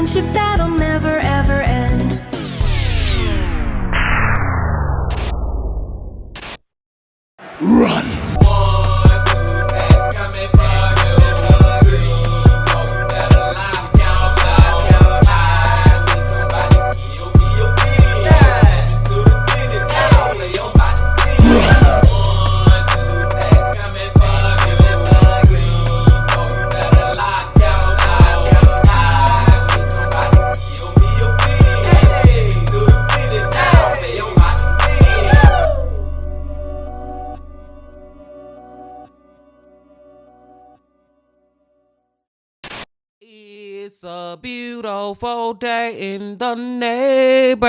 friendship that'll never ever end. Run! It's a beautiful day in the neighborhood.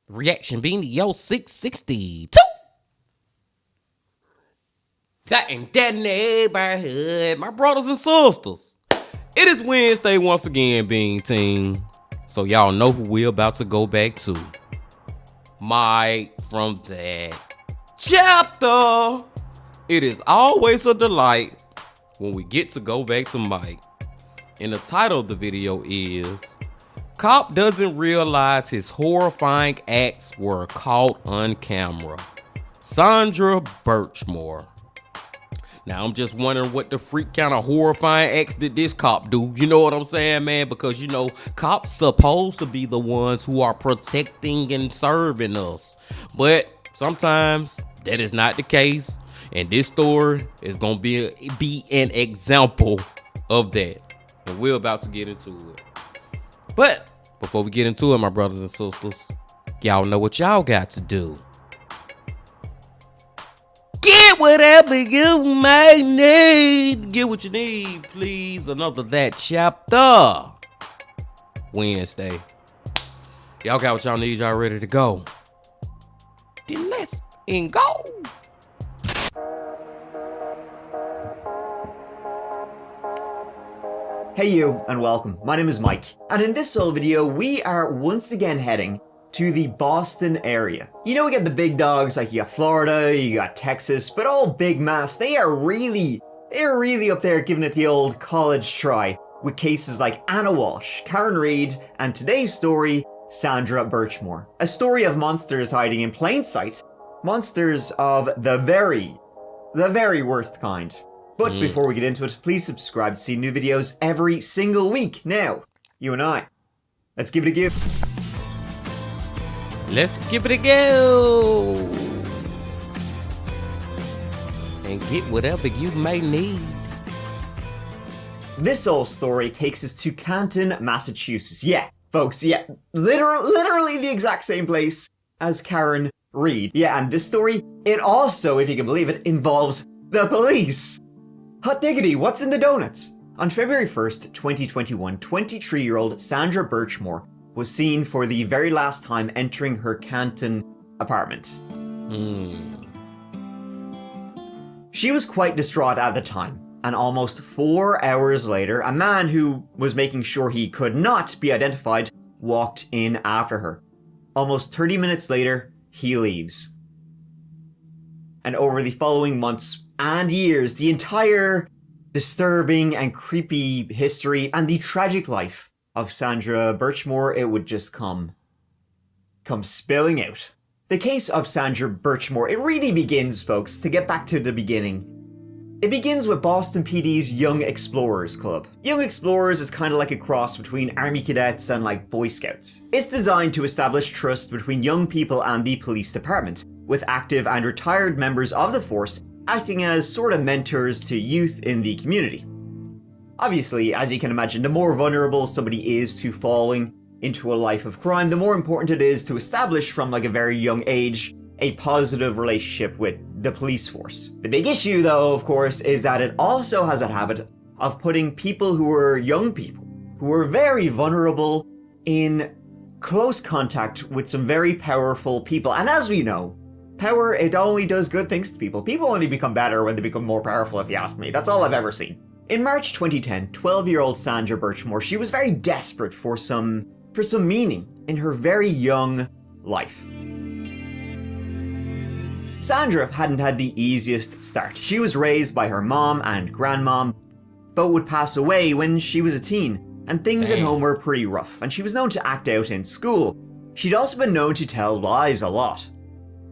Reaction Beanie, yo, 662. That in that neighborhood, my brothers and sisters. It is Wednesday once again, Bean Team. So y'all know who we're about to go back to. Mike from that chapter. It is always a delight when we get to go back to Mike. And the title of the video is Cop Doesn't Realize His Horrifying Acts Were Caught on Camera. Sandra Birchmore. Now I'm just wondering what the freak kind of horrifying acts did this cop do? You know what I'm saying, man? Because, you know, cops supposed to be the ones who are protecting and serving us. But sometimes that is not the case. And this story is going to be an example of that. And we're about to get into it. But before we get into it, my brothers and sisters, y'all know what y'all got to do. Get whatever you may need. Get what you need, please. Another That Chapter Wednesday. Y'all got what y'all need. Y'all ready to go? Then let's go. Hey you, and welcome. My name is Mike, and in this solo video, we are once again heading to the Boston area. You know, we got the big dogs, like you got Florida, you got Texas, but all big mass, they're really up there giving it the old college try, with cases like Anna Walsh, Karen Reed, and today's story, Sandra Birchmore. A story of monsters hiding in plain sight, monsters of the very worst kind. But before we get into it, please subscribe to see new videos every single week. Now, you and I, let's give it a go. Let's give it a go. And get whatever you may need. This old story takes us to Canton, Massachusetts. Yeah, folks, yeah, literally the exact same place as Karen Reed. Yeah, and this story, it also, if you can believe it, involves the police. Hot diggity, what's in the donuts? On February 1st, 2021, 23-year-old Sandra Birchmore was seen for the very last time entering her Canton apartment. She was quite distraught at the time, and almost 4 hours later, a man who was making sure he could not be identified walked in after her. Almost 30 minutes later, he leaves. And over the following months and years, the entire disturbing and creepy history and the tragic life of Sandra Birchmore, it would just come spilling out. The case of Sandra Birchmore, it really begins, folks, to get back to the beginning. It begins with Boston PD's Young Explorers Club. Young Explorers is kind of like a cross between Army Cadets and like Boy Scouts. It's designed to establish trust between young people and the police department, with active and retired members of the force acting as sort of mentors to youth in the community. Obviously, as you can imagine, the more vulnerable somebody is to falling into a life of crime, the more important it is to establish from like a very young age a positive relationship with the police force. The big issue though, of course, is that it also has a habit of putting people who are young people, who are very vulnerable, in close contact with some very powerful people. And as we know, power, it only does good things to people. People only become better when they become more powerful, if you ask me. That's all I've ever seen. In March 2010, 12-year-old Sandra Birchmore, she was very desperate for some meaning in her very young life. Sandra hadn't had the easiest start. She was raised by her mom and grandmom, but would pass away when she was a teen, and things at Damn. home were pretty rough, and she was known to act out in school. She'd also been known to tell lies a lot.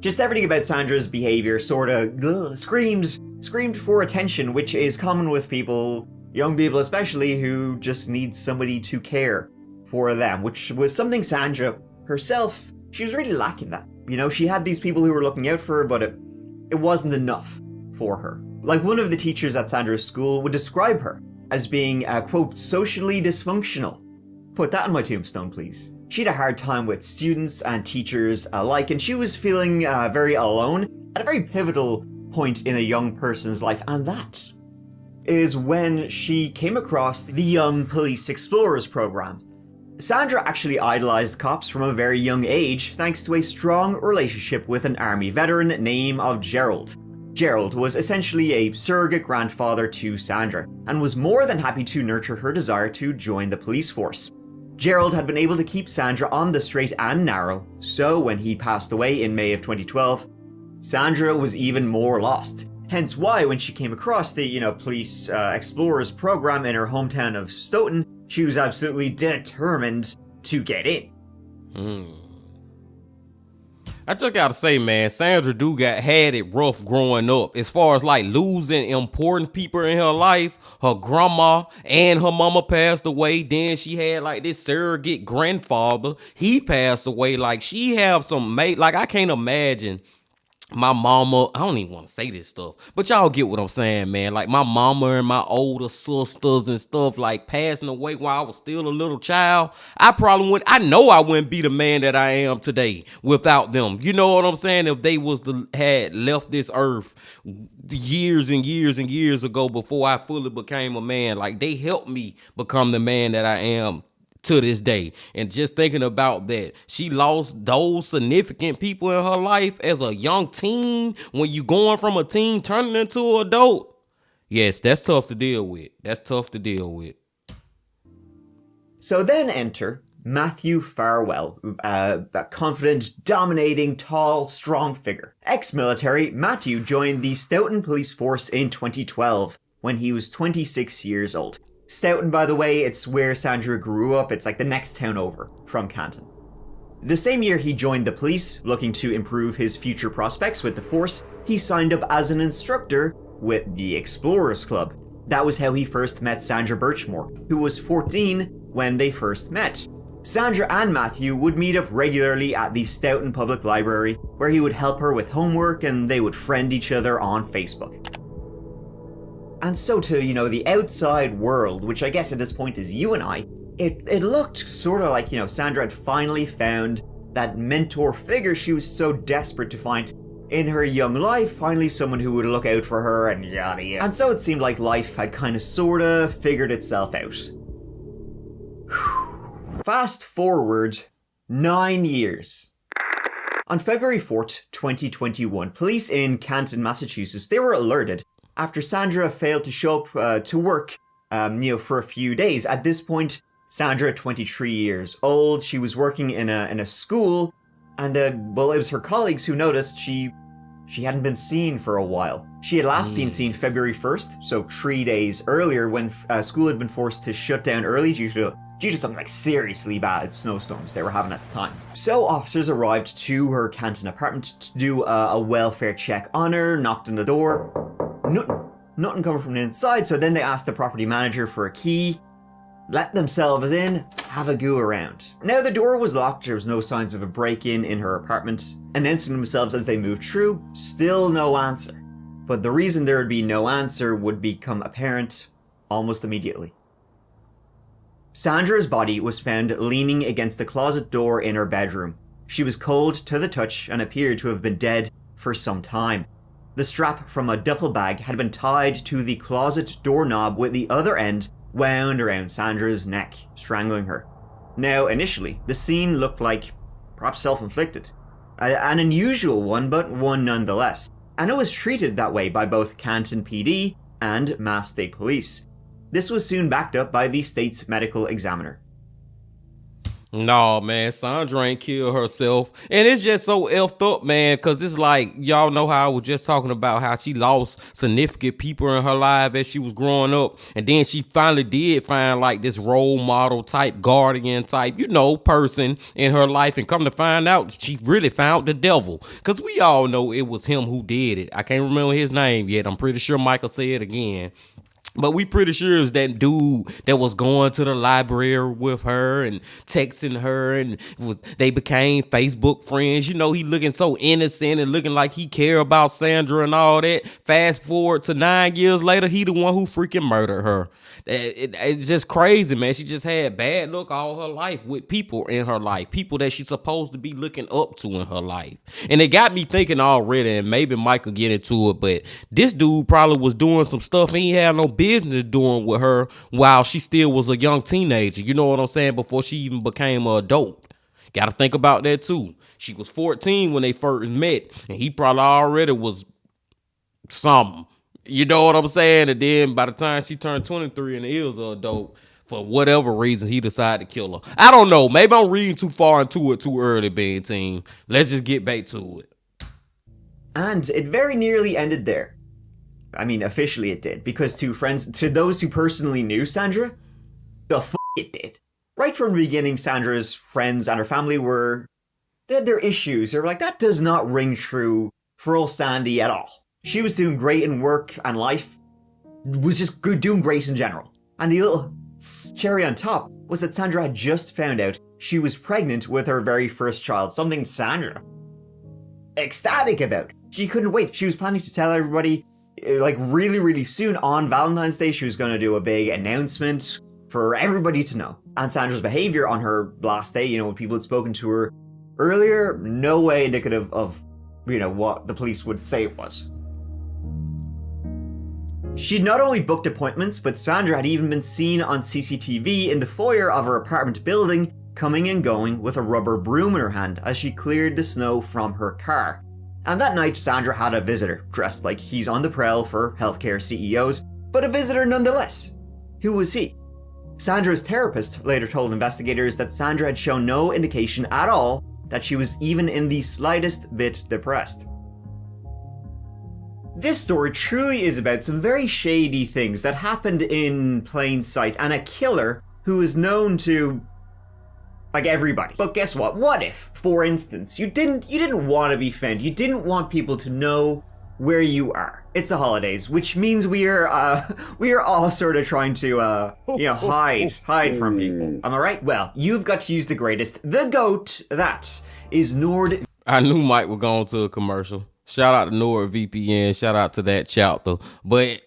Just everything about Sandra's behavior sorta screamed for attention, which is common with people, young people especially, who just need somebody to care for them, which was something Sandra herself, she was really lacking that. You know, she had these people who were looking out for her, but it wasn't enough for her. Like, one of the teachers at Sandra's school would describe her as being, quote, socially dysfunctional. Put that on my tombstone, please. She had a hard time with students and teachers alike, and she was feeling very alone at a very pivotal point in a young person's life, and that is when she came across the Young Police Explorers program. Sandra actually idolized cops from a very young age thanks to a strong relationship with an army veteran named of Gerald. Gerald was essentially a surrogate grandfather to Sandra and was more than happy to nurture her desire to join the police force. Gerald had been able to keep Sandra on the straight and narrow, so when he passed away in May of 2012, Sandra was even more lost. Hence why when she came across the, Police Explorers program in her hometown of Stoughton, she was absolutely determined to get in. I just gotta say, man, Sandra had it rough growing up. As far as like losing important people in her life, her grandma and her mama passed away. Then she had like this surrogate grandfather. He passed away. Like, she have some mate. Like, I can't imagine my mama, I don't even want to say this stuff, but y'all get what I'm saying, man. Like, my mama and my older sisters and stuff, like, passing away while I was still a little child. I wouldn't be the man that I am today without them. You know what I'm saying? If they had left this earth years and years and years ago before I fully became a man, like, they helped me become the man that I am to this day. And just thinking about that, she lost those significant people in her life as a young teen. When you going from a teen turning into an adult, yes, that's tough to deal with. So then enter Matthew Farwell, a confident, dominating, tall, strong figure. Ex-military, Matthew joined the Stoughton Police Force in 2012 when he was 26 years old. Stoughton, by the way, it's where Sandra grew up. It's like the next town over from Canton. The same year he joined the police, looking to improve his future prospects with the force, he signed up as an instructor with the Explorers Club. That was how he first met Sandra Birchmore, who was 14 when they first met. Sandra and Matthew would meet up regularly at the Stoughton Public Library, where he would help her with homework and they would friend each other on Facebook. And so to, the outside world, which I guess at this point is you and I, it looked sort of like, Sandra had finally found that mentor figure she was so desperate to find in her young life, finally someone who would look out for her and yada yada. And so it seemed like life had kind of sorta figured itself out. Fast forward 9 years. On February 4th, 2021, police in Canton, Massachusetts, they were alerted after Sandra failed to show up to work, for a few days. At this point, Sandra, 23 years old, she was working in a school, and it was her colleagues who noticed she hadn't been seen for a while. She had last been seen February 1st, so 3 days earlier, when school had been forced to shut down early due to something like seriously bad snowstorms they were having at the time. So officers arrived to her Canton apartment to do a welfare check on her, knocked on the door. Nothing coming from the inside, so then they asked the property manager for a key, let themselves in, have a go around. Now the door was locked, there was no signs of a break-in in her apartment. Announcing themselves as they moved through, still no answer. But the reason there would be no answer would become apparent almost immediately. Sandra's body was found leaning against the closet door in her bedroom. She was cold to the touch and appeared to have been dead for some time. The strap from a duffel bag had been tied to the closet doorknob with the other end wound around Sandra's neck, strangling her. Now, initially, the scene looked like perhaps self-inflicted. An unusual one, but one nonetheless. And it was treated that way by both Canton PD and Mass State Police. This was soon backed up by the state's medical examiner. No, man, Sandra ain't killed herself. And it's just so effed up, man, because it's like, y'all know how I was just talking about how she lost significant people in her life as she was growing up. And then she finally did find like this role model type, guardian type, person in her life. And come to find out, she really found the devil. Because we all know it was him who did it. I can't remember his name yet. I'm pretty sure Michael said it again. But we pretty sure it's that dude that was going to the library with her and texting her, and they became Facebook friends. He looking so innocent and looking like he care about Sandra and all that. Fast forward to 9 years later, he the one who freaking murdered her. It's just crazy, man. She just had bad luck all her life with people in her life, people that she's supposed to be looking up to in her life. And it got me thinking already, and maybe Mike could get into it, but this dude probably was doing some stuff he had no business doing with her while she still was a young teenager. You know what I'm saying? Before she even became an adult. Got to think about that too. She was 14 when they first met, and he probably already was something. You know what I'm saying? And then by the time she turned 23 and he was an adult, for whatever reason, he decided to kill her. I don't know. Maybe I'm reading too far into it too early, being team. Let's just get back to it. And it very nearly ended there. I mean, officially it did, because to those who personally knew Sandra, it did. Right from the beginning, Sandra's friends and her family they had their issues. They were like, that does not ring true for old Sandy at all. She was doing great in work and life, was just good, doing great in general. And the little cherry on top was that Sandra had just found out she was pregnant with her very first child, something Sandra ecstatic about. She couldn't wait. She was planning to tell everybody, like really, really soon on Valentine's Day, she was going to do a big announcement for everybody to know. And Sandra's behavior on her last day, when people had spoken to her earlier, no way indicative of, what the police would say it was. She'd not only booked appointments, but Sandra had even been seen on CCTV in the foyer of her apartment building, coming and going with a rubber broom in her hand as she cleared the snow from her car. And that night, Sandra had a visitor, dressed like he's on the prowl for healthcare CEOs, but a visitor nonetheless. Who was he? Sandra's therapist later told investigators that Sandra had shown no indication at all that she was even in the slightest bit depressed. This story truly is about some very shady things that happened in plain sight, and a killer who is known to, like, everybody. But guess what? What if, for instance, you didn't want to be found, you didn't want people to know where you are? It's the holidays, which means we are all sort of trying to hide from people. Am I right? Well, you've got to use the greatest, the GOAT, that is Nord. I knew Mike would go into a commercial. Shout out to NordVPN. Shout out to that chapter. But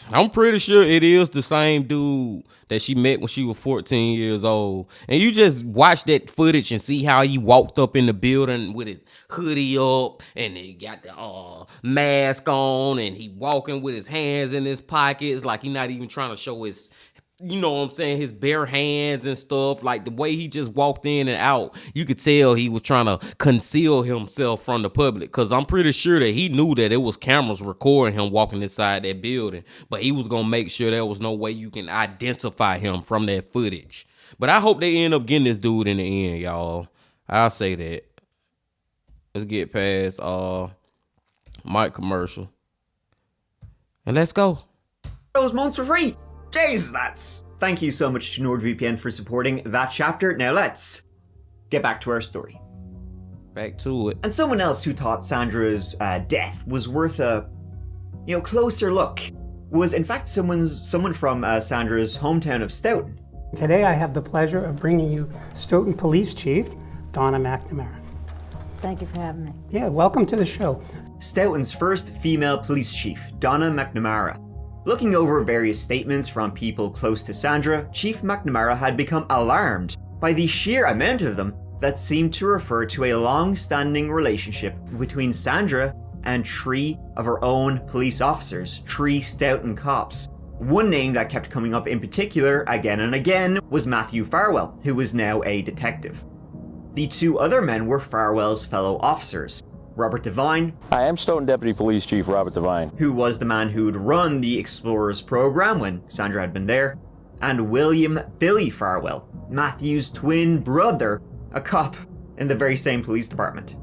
I'm pretty sure it is the same dude that she met when she was 14 years old. And you just watch that footage and see how he walked up in the building with his hoodie up and he got the mask on and he walking with his hands in his pockets like he not even trying to show his, his bare hands and stuff. Like the way he just walked in and out, you could tell he was trying to conceal himself from the public, because I'm pretty sure that he knew that it was cameras recording him walking inside that building, but he was gonna make sure there was no way you can identify him from that footage. But I hope they end up getting this dude in the end, y'all. I'll say that. Let's get past Mike commercial and let's go. Those months for free. Jesus, thank you so much to NordVPN for supporting that chapter. Now let's get back to our story. Back to it. And someone else who thought Sandra's death was worth a closer look was in fact someone from Sandra's hometown of Stoughton. Today I have the pleasure of bringing you Stoughton Police Chief Donna McNamara. Thank you for having me. Yeah, welcome to the show. Stoughton's first female police chief, Donna McNamara. Looking over various statements from people close to Sandra, Chief McNamara had become alarmed by the sheer amount of them that seemed to refer to a long-standing relationship between Sandra and 3 of her own police officers, 3 Stoughton cops. One name that kept coming up in particular again and again was Matthew Farwell, who was now a detective. The 2 other men were Farwell's fellow officers, Robert Devine. Hi, I'm Stoughton Deputy Police Chief Robert Devine. Who was the man who'd run the Explorers program when Sandra had been there, and William Billy Farwell, Matthew's twin brother, a cop in the very same police department.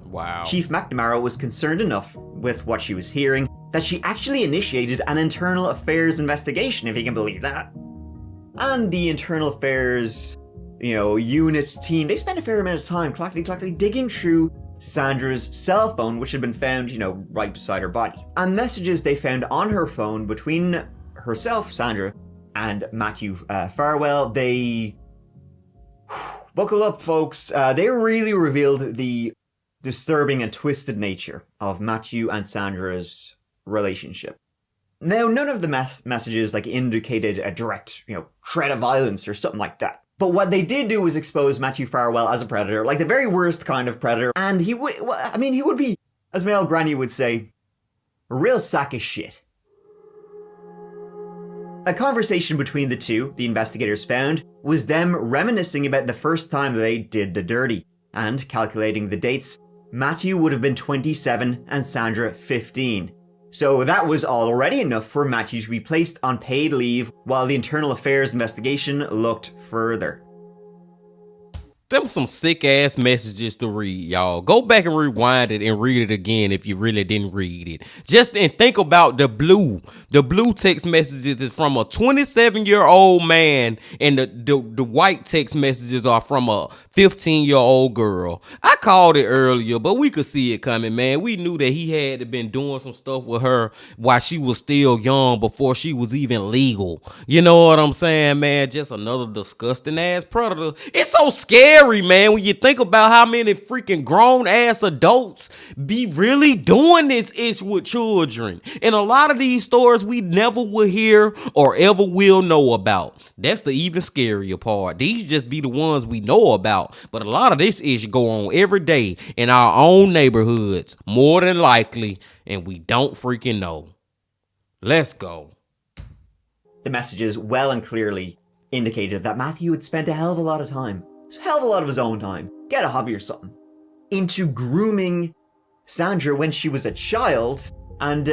Wow. Chief McNamara was concerned enough with what she was hearing that she actually initiated an internal affairs investigation, if you can believe that. And the internal affairs, unit team, they spent a fair amount of time clackety digging through Sandra's cell phone, which had been found, right beside her body. And messages they found on her phone between herself, Sandra, and Matthew Farwell, they... Buckle up, folks. They really revealed the disturbing and twisted nature of Matthew and Sandra's relationship. Now, none of the messages indicated a direct, threat of violence or something like that. But what they did do was expose Matthew Farwell as a predator, the very worst kind of predator. And he would be, as my old granny would say, a real sack of shit. A conversation between the two, the investigators found, was them reminiscing about the first time they did the dirty. And calculating the dates, Matthew would have been 27 and Sandra 15. So that was already enough for Matthew to be placed on paid leave while the internal affairs investigation looked further. Them some sick ass messages to read, y'all. Go back and rewind it and read it again if you really didn't read it. And think about the blue. The blue text messages is from a 27-year-old man, and the white text messages are from a 15-year-old girl. I called it earlier, but we could see it coming, man. We knew that he had to been doing some stuff with her while she was still young, before she was even legal. You know what I'm saying, man? Just another disgusting ass predator. It's so scary, man, when you think about how many freaking grown ass adults be really doing this ish with children. And a lot of these stories we never will hear or ever will know about. That's the even scarier part. These just be the ones we know about. But a lot of this ish go on every day in our own neighborhoods, more than likely, and we don't freaking know. Let's go. The messages well and clearly indicated that Matthew had spent a hell of a lot of time, a hell of a lot of his own time, get a hobby or something, into grooming Sandra when she was a child and,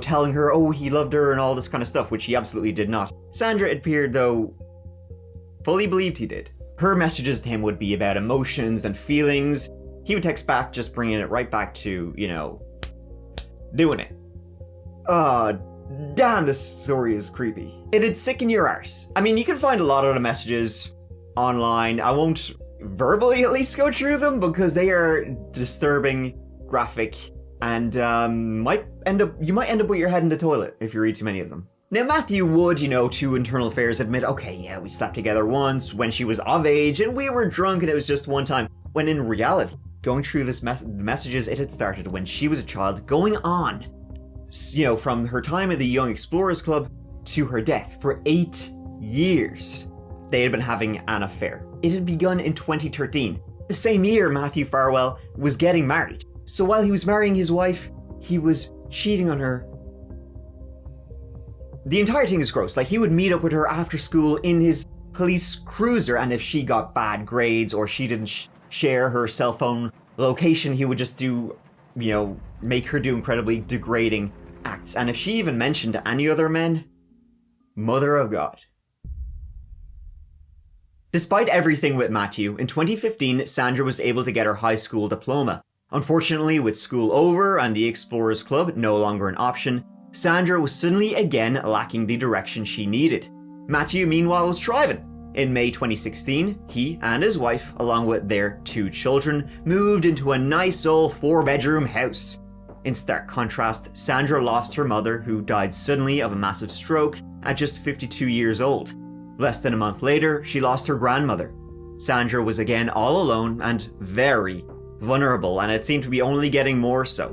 telling her, oh, he loved her and all this kind of stuff, which he absolutely did not. Sandra, it appeared, though, fully believed he did. Her messages to him would be about emotions and feelings. He would text back, just bringing it right back to, doing it. Damn, this story is creepy. It'd sicken your arse. I mean, you can find a lot of the messages online. I won't verbally at least go through them because they are disturbing, graphic, and you might end up with your head in the toilet if you read too many of them. Now, Matthew would, to Internal Affairs admit, okay, yeah, we slept together once when she was of age and we were drunk and it was just one time. When in reality, going through this messages, it had started when she was a child, going on, from her time at the Young Explorers Club to her death for 8 years. They had been having an affair. It had begun in 2013. The same year Matthew Farwell was getting married. So while he was marrying his wife, he was cheating on her. The entire thing is gross. He would meet up with her after school in his police cruiser, and if she got bad grades or she didn't share her cell phone location, he would just do, make her do incredibly degrading acts. And if she even mentioned any other men, mother of God. Despite everything with Matthew, in 2015, Sandra was able to get her high school diploma. Unfortunately, with school over and the Explorers Club no longer an option, Sandra was suddenly again lacking the direction she needed. Matthew, meanwhile, was thriving. In May 2016, he and his wife, along with their 2 children, moved into a nice old 4-bedroom house. In stark contrast, Sandra lost her mother, who died suddenly of a massive stroke at just 52 years old. Less than a month later, she lost her grandmother. Sandra was again all alone and very vulnerable, and it seemed to be only getting more so.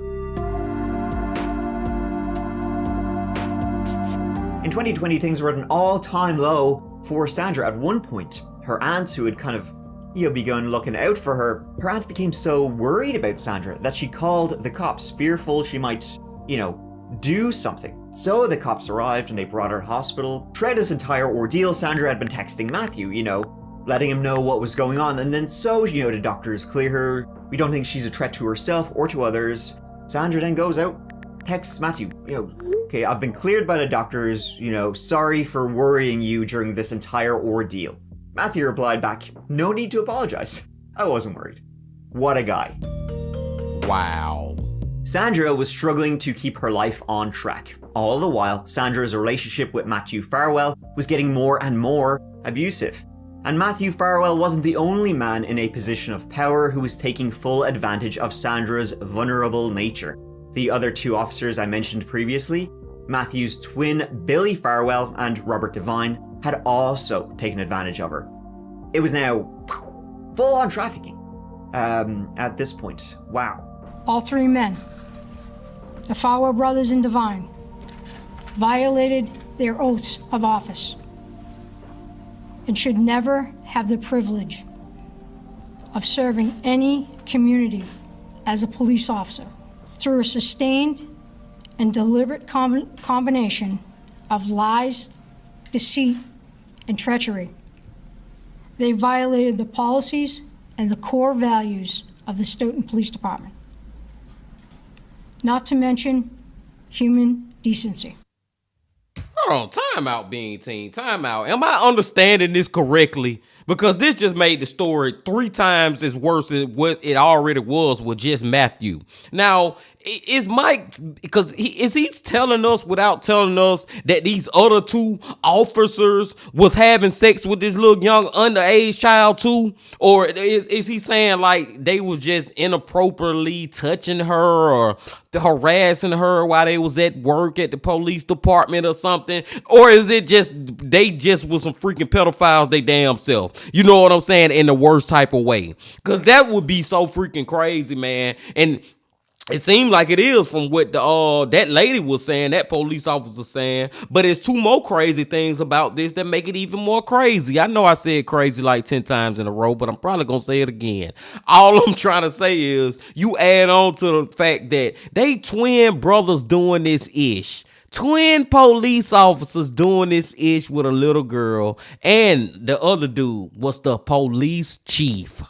In 2020, things were at an all-time low for Sandra. At one point, her aunt, who had kind of, begun looking out for her, her aunt became so worried about Sandra that she called the cops, fearful she might, do something. So the cops arrived and they brought her to hospital. Throughout this entire ordeal, Sandra had been texting Matthew, letting him know what was going on. And then the doctors clear her. We don't think she's a threat to herself or to others. Sandra then goes out, texts Matthew, okay, I've been cleared by the doctors, sorry for worrying you during this entire ordeal. Matthew replied back, "No need to apologize. I wasn't worried." What a guy. Wow. Sandra was struggling to keep her life on track. All the while, Sandra's relationship with Matthew Farwell was getting more and more abusive. And Matthew Farwell wasn't the only man in a position of power who was taking full advantage of Sandra's vulnerable nature. The other two officers I mentioned previously, Matthew's twin Billy Farwell and Robert Devine, had also taken advantage of her. It was now full-on trafficking at this point. Wow. All three men, the Farwell brothers and Devine, violated their oaths of office and should never have the privilege of serving any community as a police officer. Through a sustained and deliberate combination of lies, deceit, and treachery, they violated the policies and the core values of the Stoughton Police Department. Not to mention human decency. Hold on, time out, Bean Team, time out. Am I understanding this correctly? Because this just made the story 3 times as worse as what it already was with just Matthew. Now, is Mike, because he's telling us without telling us that these other 2 officers was having sex with this little young underage child too? Or is he saying like they was just inappropriately touching her or harassing her while they was at work at the police department or something? Or is it just they just was some freaking pedophiles they damn self? You know what I'm saying? In the worst type of way. Because that would be so freaking crazy, man. And it seemed like it is from what the that lady was saying, that police officer saying. But it's 2 more crazy things about this that make it even more crazy. I know I said crazy like 10 times in a row, but I'm probably going to say it again. All I'm trying to say is you add on to the fact that they twin brothers doing this ish. Twin police officers doing this ish with a little girl. And the other dude was the police chief.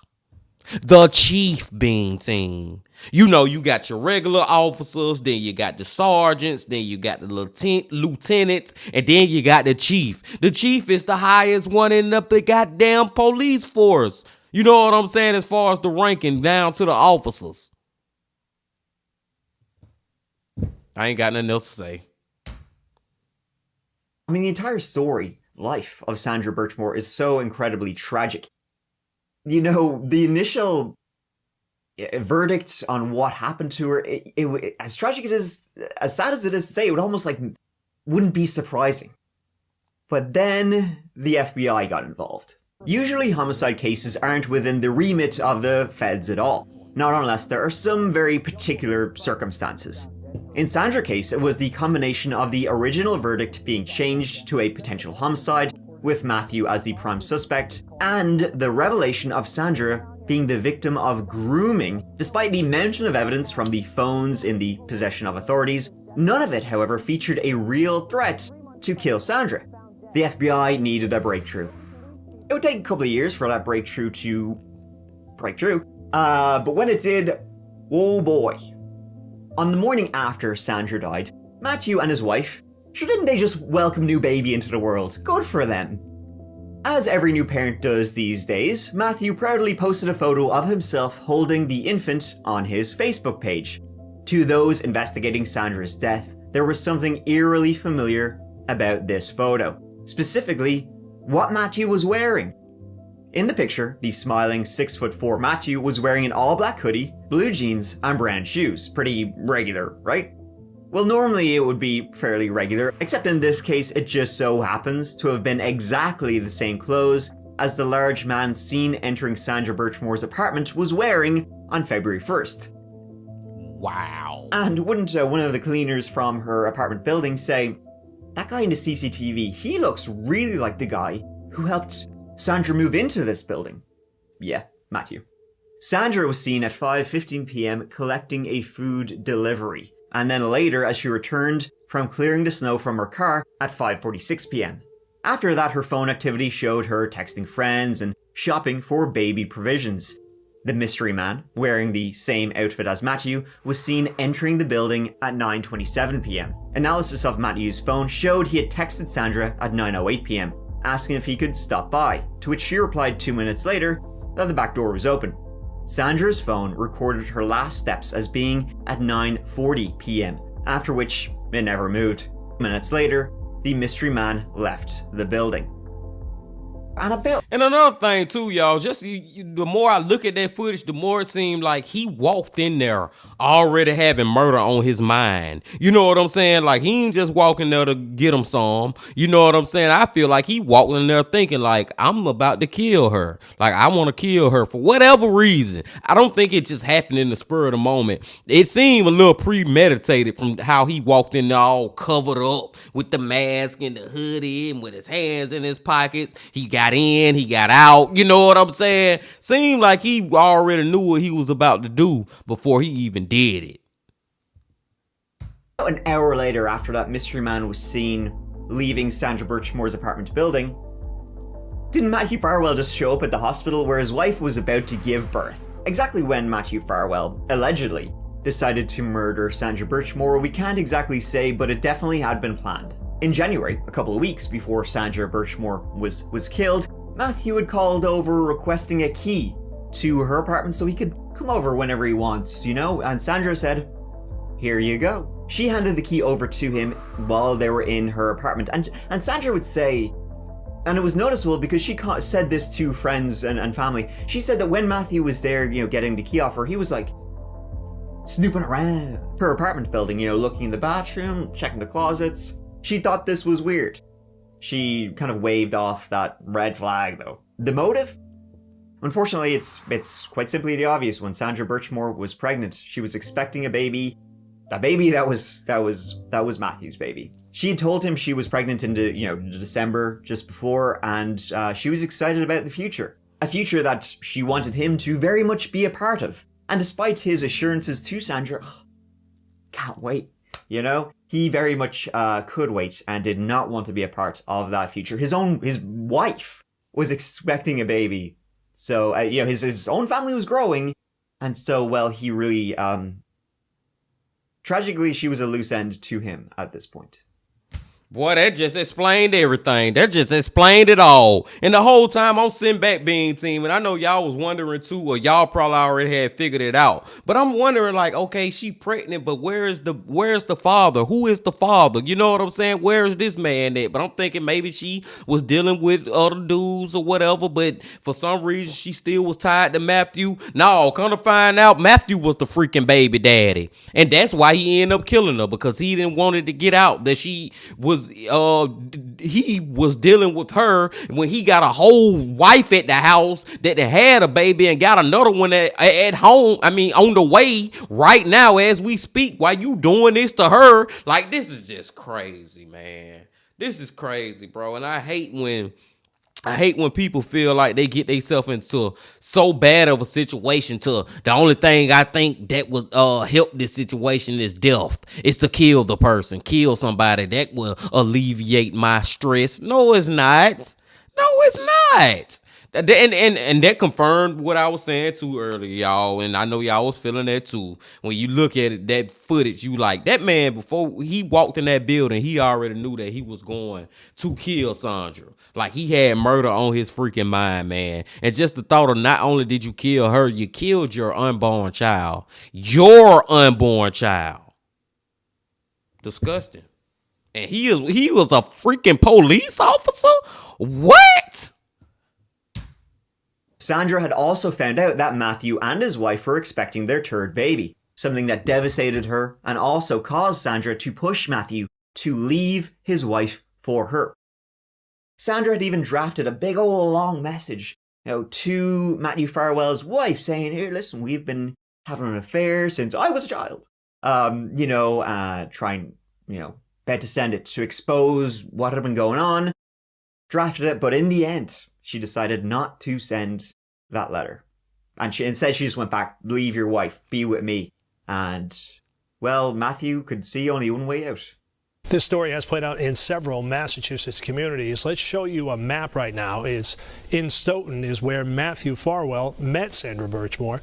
The chief, Bean Team. You know, you got your regular officers, then you got the sergeants, then you got the lieutenants, and then you got the chief. The chief is the highest one in the goddamn police force. You know what I'm saying? As far as the ranking down to the officers. I ain't got nothing else to say. I mean, the entire life of Sandra Birchmore is so incredibly tragic. You know, the initial verdict on what happened to her, it as tragic it is, as sad as it is to say, it would almost like wouldn't be surprising. But then the FBI got involved. Usually homicide cases aren't within the remit of the feds at all, not unless there are some very particular circumstances. In Sandra's case, it was the combination of the original verdict being changed to a potential homicide, with Matthew as the prime suspect, and the revelation of Sandra being the victim of grooming, despite the mountain of evidence from the phones in the possession of authorities. None of it, however, featured a real threat to kill Sandra. The FBI needed a breakthrough. It would take a couple of years for that breakthrough to break through, but when it did, oh boy. On the morning after Sandra died, Matthew and his wife, sure didn't they just welcome new baby into the world? Good for them. As every new parent does these days, Matthew proudly posted a photo of himself holding the infant on his Facebook page. To those investigating Sandra's death, there was something eerily familiar about this photo. Specifically, what Matthew was wearing. In the picture, the smiling 6'4" Matthew was wearing an all-black hoodie, blue jeans, and brown shoes. Pretty regular, right? Well, normally it would be fairly regular, except in this case it just so happens to have been exactly the same clothes as the large man seen entering Sandra Birchmore's apartment was wearing on February 1st. Wow. And wouldn't one of the cleaners from her apartment building say, "That guy in the CCTV, he looks really like the guy who helped Sandra move into this building." Yeah, Matthew. Sandra was seen at 5:15 p.m. collecting a food delivery, and then later as she returned from clearing the snow from her car at 5:46 p.m. After that, her phone activity showed her texting friends and shopping for baby provisions. The mystery man, wearing the same outfit as Matthew, was seen entering the building at 9:27 p.m. Analysis of Matthew's phone showed he had texted Sandra at 9:08 p.m. asking if he could stop by, to which she replied 2 minutes later that the back door was open. Sandra's phone recorded her last steps as being at 9:40 p.m., after which it never moved. Minutes later, the mystery man left the building. And another thing too, y'all, just the more I look at that footage, the more it seemed like he walked in there already having murder on his mind. You know what I'm saying? Like, he ain't just walking there to get him some. You know what I'm saying? I feel like he walked in there thinking like, I'm about to kill her. Like, I want to kill her for whatever reason. I don't think it just happened in the spur of the moment. It seemed a little premeditated from how he walked in there all covered up with the mask and the hoodie and with his hands in his pockets. He got in, he got out, you know what I'm saying? Seemed like he already knew what he was about to do before he even did it. An hour later, after that mystery man was seen leaving Sandra Birchmore's apartment building, didn't Matthew Farwell just show up at the hospital where his wife was about to give birth? Exactly when Matthew Farwell allegedly decided to murder Sandra Birchmore, we can't exactly say, but it definitely had been planned. In January, a couple of weeks before Sandra Birchmore was killed, Matthew had called over requesting a key to her apartment so he could come over whenever he wants, you know? And Sandra said, here you go. She handed the key over to him while they were in her apartment. And Sandra would say, and it was noticeable because she said this to friends and family, she said that when Matthew was there, you know, getting the key off her, he was like snooping around her apartment building, you know, looking in the bathroom, checking the closets. She thought this was weird. She kind of waved off that red flag, though. The motive? Unfortunately, it's quite simply the obvious one. Sandra Birchmore was pregnant. She was expecting a baby. A baby that was Matthew's baby. She had told him she was pregnant in December just before, and she was excited about the future. A future that she wanted him to very much be a part of. And despite his assurances to Sandra, can't wait, you know? He very much could wait and did not want to be a part of that future. His wife was expecting a baby. So, his own family was growing. And so, well, he really, tragically, she was a loose end to him at this point. Boy, that just explained everything. That just explained it all. And the whole time I'm sitting back being team, and I know y'all was wondering too, or y'all probably already had figured it out. But I'm wondering, like, okay, she pregnant, but where's the father? Who is the father? You know what I'm saying? Where is this man at? But I'm thinking maybe she was dealing with other dudes or whatever, but for some reason she still was tied to Matthew. No, come to find out, Matthew was the freaking baby daddy. And that's why he ended up killing her, because he didn't want it to get out that he was dealing with her when he got a whole wife at the house that had a baby and got another one at home. I mean, on the way right now as we speak. Why you doing this to her? Like, this is just crazy, man. This is crazy, bro. And I hate when people feel like they get themselves into so bad of a situation to the only thing I think that would help this situation is death. It's to kill the person, kill somebody. That will alleviate my stress. No, it's not. No, it's not. And that confirmed what I was saying too earlier, y'all. And I know y'all was feeling that too. When you look at it, that footage, you like, that man, before he walked in that building, he already knew that he was going to kill Sandra. Like, he had murder on his freaking mind, man. And just the thought of not only did you kill her, you killed your unborn child. Your unborn child. Disgusting. And he was a freaking police officer? What? Sandra had also found out that Matthew and his wife were expecting their third baby, something that devastated her and also caused Sandra to push Matthew to leave his wife for her. Sandra had even drafted a big old long message, to Matthew Farwell's wife saying, here, listen, we've been having an affair since I was a child. Trying, bed to send it to expose what had been going on. Drafted it, but in the end, she decided not to send that letter. And instead she just went back, leave your wife, be with me. And, well, Matthew could see only one way out. This story has played out in several Massachusetts communities. Let's show you a map right now. Is in Stoughton is where Matthew Farwell met Sandra Birchmore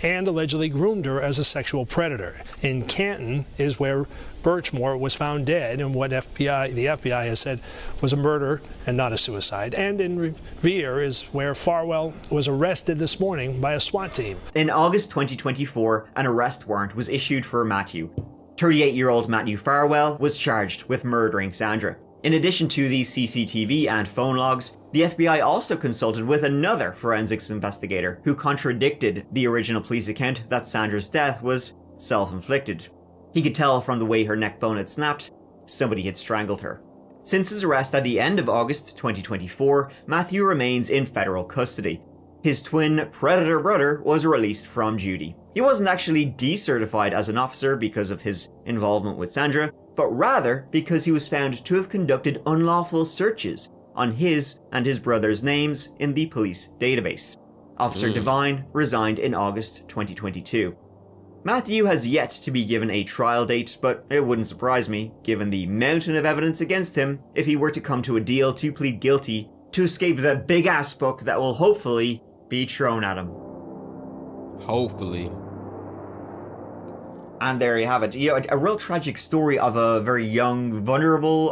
and allegedly groomed her as a sexual predator. In Canton is where Birchmore was found dead and what the FBI has said was a murder and not a suicide. And in Revere is where Farwell was arrested this morning by a SWAT team. In August 2024, an arrest warrant was issued for Matthew. 38-year-old Matthew Farwell was charged with murdering Sandra. In addition to the CCTV and phone logs, the FBI also consulted with another forensics investigator who contradicted the original police account that Sandra's death was self-inflicted. He could tell from the way her neck bone had snapped, somebody had strangled her. Since his arrest at the end of August 2024, Matthew remains in federal custody. His twin predator brother was released from duty. He wasn't actually decertified as an officer because of his involvement with Sandra, but rather because he was found to have conducted unlawful searches on his and his brother's names in the police database. Officer Devine resigned in August 2022. Matthew has yet to be given a trial date, but it wouldn't surprise me, given the mountain of evidence against him, if he were to come to a deal to plead guilty to escape the big-ass book that will hopefully be thrown at him. Hopefully. And there you have it. You know, a real tragic story of a very young, vulnerable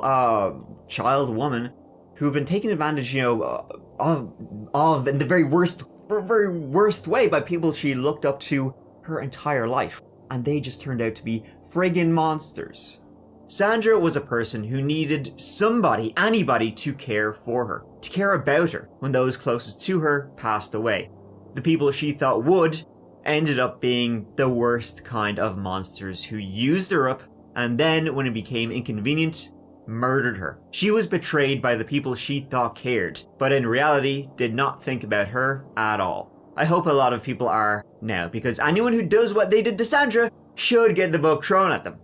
child woman who had been taken advantage, of in the very worst way by people she looked up to her entire life. And they just turned out to be friggin' monsters. Sandra was a person who needed somebody, anybody, to care for her, to care about her when those closest to her passed away. The people she thought would ended up being the worst kind of monsters who used her up and then, when it became inconvenient, murdered her. She was betrayed by the people she thought cared, but in reality did not think about her at all. I hope a lot of people are now, because anyone who does what they did to Sandra should get the book thrown at them.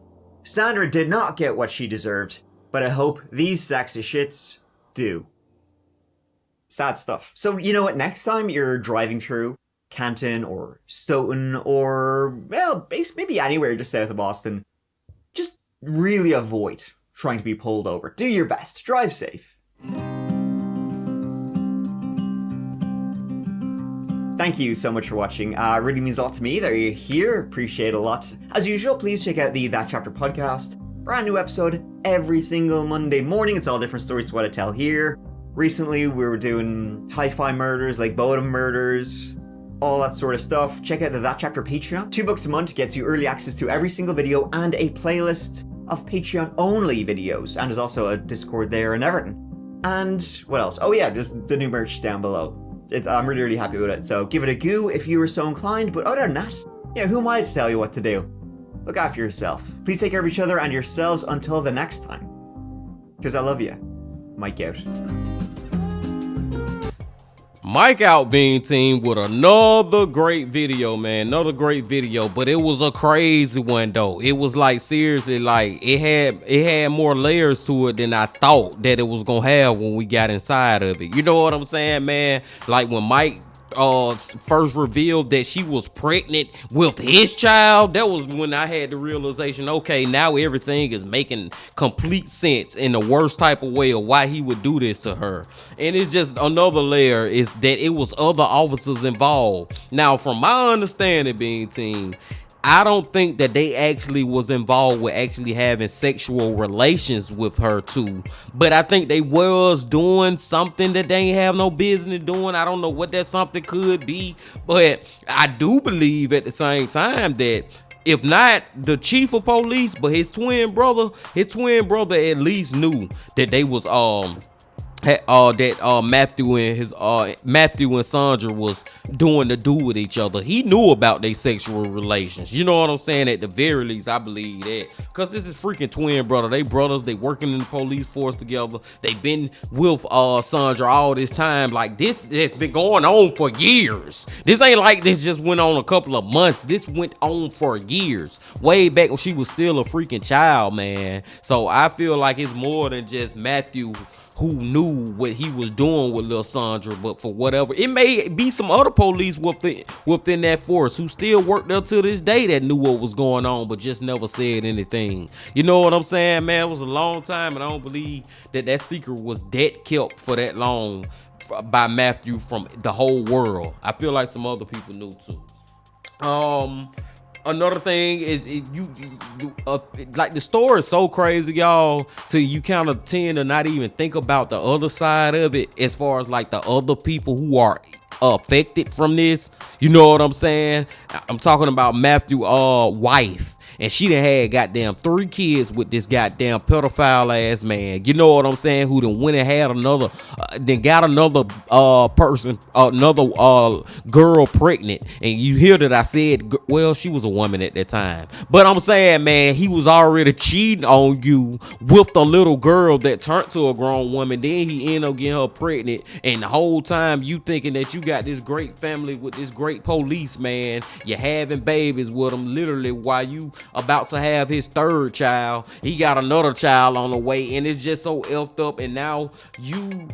Sandra did not get what she deserved, but I hope these sexy shits do. Sad stuff. So you know what, next time you're driving through Canton or Stoughton or, well, maybe anywhere just south of Boston, just really avoid trying to be pulled over. Do your best. Drive safe. Thank you so much for watching. It really means a lot to me that you're here. Appreciate it a lot. As usual, please check out the That Chapter podcast. Brand new episode every single Monday morning. It's all different stories to what I tell here. Recently, we were doing hi-fi murders, like Bodom murders, all that sort of stuff. Check out the That Chapter Patreon. $2 a month gets you early access to every single video and a playlist of Patreon-only videos. And there's also a Discord there and everything. And what else? Oh yeah, just the new merch down below. I'm really, really happy with it. So give it a go if you were so inclined. But other than that, who am I to tell you what to do? Look after yourself. Please take care of each other and yourselves until the next time. Because I love you. Mike out. Mike out, Bean Team, with another great video, man. Another great video, but it was a crazy one though. It was like, seriously, like it had more layers to it than I thought that it was gonna have when we got inside of it. You know what I'm saying, man? Like when Mike first revealed that she was pregnant with his child, that was when I had the realization, okay, now everything is making complete sense in the worst type of way of why he would do this to her. And it's just another layer is that it was other officers involved. Now, from my understanding, Bean Team, I don't think that they actually was involved with actually having sexual relations with her too. But I think they was doing something that they ain't have no business doing. I don't know what that something could be. But I do believe at the same time that if not the chief of police, but his twin brother at least knew that they was Matthew and Sandra was doing the do with each other. He knew about their sexual relations. You know what I'm saying? At the very least, I believe that. Because this is freaking twin brother. They brothers. They working in the police force together. They been with Sandra all this time. Like, this has been going on for years. This ain't like this just went on a couple of months. This went on for years. Way back when she was still a freaking child, man. So I feel like it's more than just Matthew who knew what he was doing with Lil Sandra, but for whatever, it may be some other police within that force who still worked there to this day that knew what was going on, but just never said anything. You know what I'm saying, man? It was a long time, and I don't believe that secret was that kept for that long by Matthew from the whole world. I feel like some other people knew too. Another thing is like the story is so crazy, y'all, till you kind of tend to not even think about the other side of it, as far as like the other people who are affected from this. You know what I'm saying? I'm talking about Matthew wife. And she done had goddamn 3 kids with this goddamn pedophile ass man. You know what I'm saying? Who done went and had another, then got another person, another girl pregnant. And you hear that I said, well, she was a woman at that time. But I'm saying, man, he was already cheating on you with the little girl that turned to a grown woman. Then he ended up getting her pregnant. And the whole time you thinking that you got this great family with this great policeman. You're having babies with him literally while you about to have his 3rd child. He got another child on the way, and it's just so effed up. And now you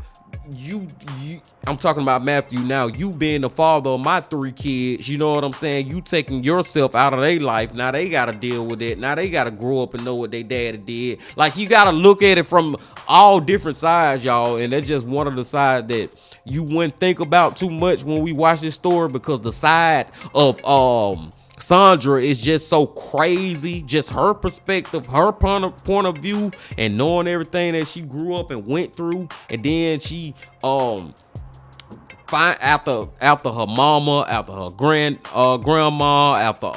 I'm talking about Matthew now, you being the father of my 3 kids, you know what I'm saying? You taking yourself out of their life. Now they gotta deal with it. Now they gotta grow up and know what their daddy did. Like, you gotta look at it from all different sides, y'all, and that's just one of the sides that you wouldn't think about too much when we watch this story, because the side of Sandra is just so crazy. Just her perspective, her point of view, and knowing everything that she grew up and went through. And then she after her mama, after her grandma, after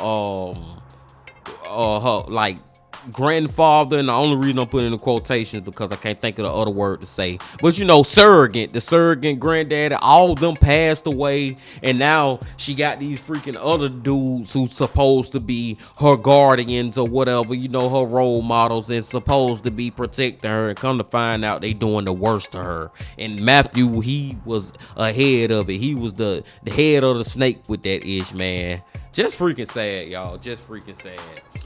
her like grandfather, and the only reason I'm putting in the quotations because I can't think of the other word to say, but you know, the surrogate granddaddy, all of them passed away, and now she got these freaking other dudes who's supposed to be her guardians or whatever, you know, her role models, and supposed to be protecting her, and come to find out they doing the worst to her. And Matthew, he was ahead of it. He was the head of the snake with that ish, man. Just freaking sad, y'all. Just freaking sad.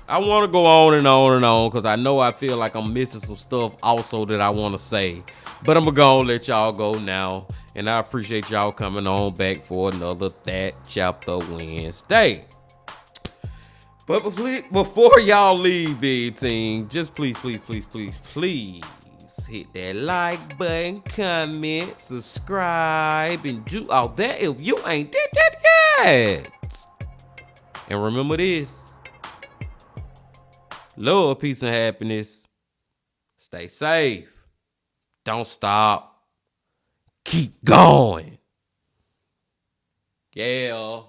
I want to go on and on and on, because I feel like I'm missing some stuff also that I want to say. But I'm going to let y'all go now. And I appreciate y'all coming on back for another That Chapter Wednesday. But before y'all leave, big team, just please hit that like button, comment, subscribe, and do all that if you ain't did that yet. And remember this: love, peace, and happiness. Stay safe. Don't stop. Keep going. Yeah.